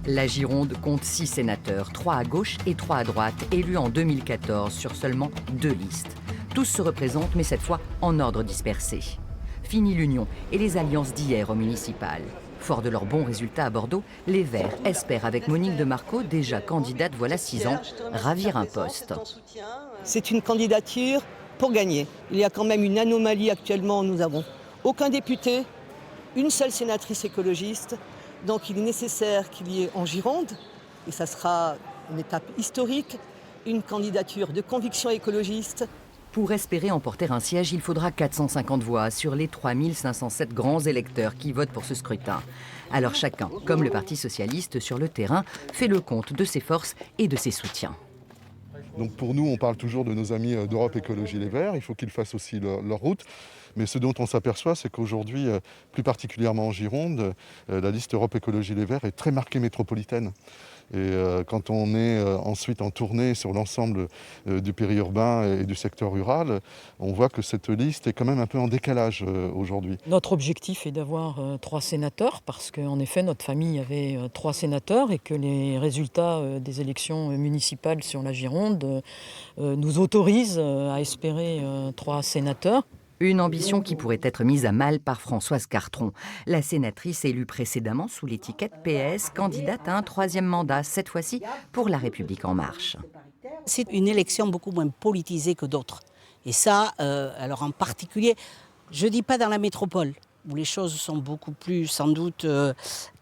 La Gironde compte 6 sénateurs, 3 à gauche et 3 à droite, élus en 2014 sur seulement 2 listes. Tous se représentent, mais cette fois en ordre dispersé. Fini l'union et les alliances d'hier au municipal. Forts de leurs bons résultats à Bordeaux, les Verts espèrent avec Monique de Marco, déjà candidate voilà 6 ans, ravir un poste. C'est une candidature pour gagner. Il y a quand même une anomalie actuellement, nous n'avons aucun député, une seule sénatrice écologiste. Donc il est nécessaire qu'il y ait en Gironde, et ça sera une étape historique, une candidature de conviction écologiste. Pour espérer emporter un siège, il faudra 450 voix sur les 3507 grands électeurs qui votent pour ce scrutin. Alors chacun, comme le Parti socialiste sur le terrain, fait le compte de ses forces et de ses soutiens. Donc pour nous, on parle toujours de nos amis d'Europe Écologie Les Verts. Il faut qu'ils fassent aussi leur route. Mais ce dont on s'aperçoit, c'est qu'aujourd'hui, plus particulièrement en Gironde, la liste Europe Écologie Les Verts est très marquée métropolitaine. Et quand on est ensuite en tournée sur l'ensemble du périurbain et du secteur rural, on voit que cette liste est quand même un peu en décalage aujourd'hui. Notre objectif est d'avoir 3 sénateurs, parce qu'en effet, notre famille avait 3 sénateurs et que les résultats des élections municipales sur la Gironde nous autorisent à espérer 3 sénateurs. Une ambition qui pourrait être mise à mal par Françoise Cartron. La sénatrice élue précédemment sous l'étiquette PS, candidate à un 3e mandat, cette fois-ci pour La République En Marche. C'est une élection beaucoup moins politisée que d'autres. Et ça, alors en particulier, je ne dis pas dans la métropole, où les choses sont beaucoup plus sans doute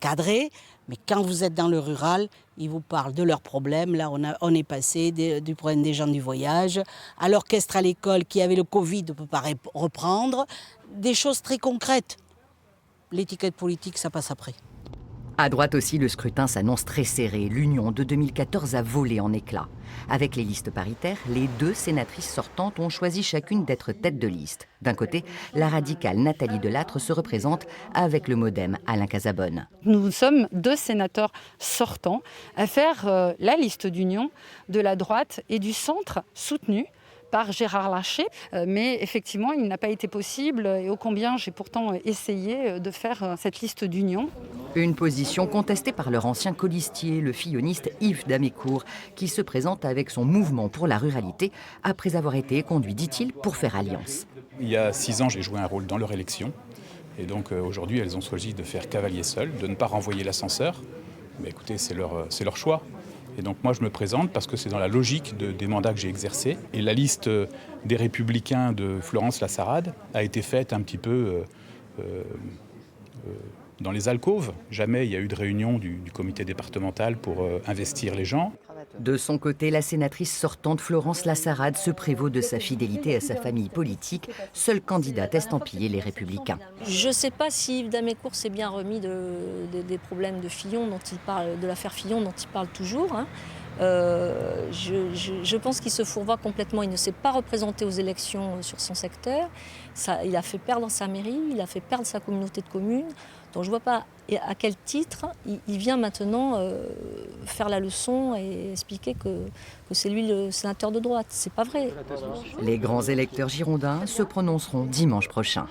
cadrées, mais quand vous êtes dans le rural, ils vous parlent de leurs problèmes. Là, on est passé du problème des gens du voyage, à l'orchestre à l'école qui avait le Covid, on ne peut pas reprendre. Des choses très concrètes. L'étiquette politique, ça passe après. À droite aussi, le scrutin s'annonce très serré. L'union de 2014 a volé en éclats. Avec les listes paritaires, les 2 sénatrices sortantes ont choisi chacune d'être tête de liste. D'un côté, la radicale Nathalie Delattre se représente avec le MoDem Alain Casabonne. Nous sommes 2 sénateurs sortants à faire la liste d'union de la droite et du centre soutenue par Gérard Larcher, mais effectivement il n'a pas été possible et ô combien j'ai pourtant essayé de faire cette liste d'union. Une position contestée par leur ancien colistier, le filloniste Yves Damécourt, qui se présente avec son mouvement pour la ruralité après avoir été conduit, dit-il, pour faire alliance. Il y a 6 ans, j'ai joué un rôle dans leur élection et donc aujourd'hui elles ont choisi de faire cavalier seul, de ne pas renvoyer l'ascenseur. Mais écoutez, c'est leur choix. Et donc moi je me présente parce que c'est dans la logique des mandats que j'ai exercés. Et la liste des Républicains de Florence Lassarade a été faite un petit peu dans les alcôves. Jamais il y a eu de réunion du comité départemental pour investir les gens. De son côté, la sénatrice sortante Florence Lassarade se prévaut de sa fidélité à sa famille politique, seule candidate estampillée Les Républicains. Je ne sais pas si Yves Damécourt s'est bien remis des problèmes de Fillon dont il parle, de l'affaire Fillon dont il parle toujours. Je pense qu'il se fourvoie complètement. Il ne s'est pas représenté aux élections sur son secteur. Il a fait perdre sa mairie, il a fait perdre sa communauté de communes. Donc je ne vois pas à quel titre il vient maintenant faire la leçon et expliquer que c'est lui le sénateur de droite. C'est pas vrai. Les grands électeurs girondins se prononceront dimanche prochain.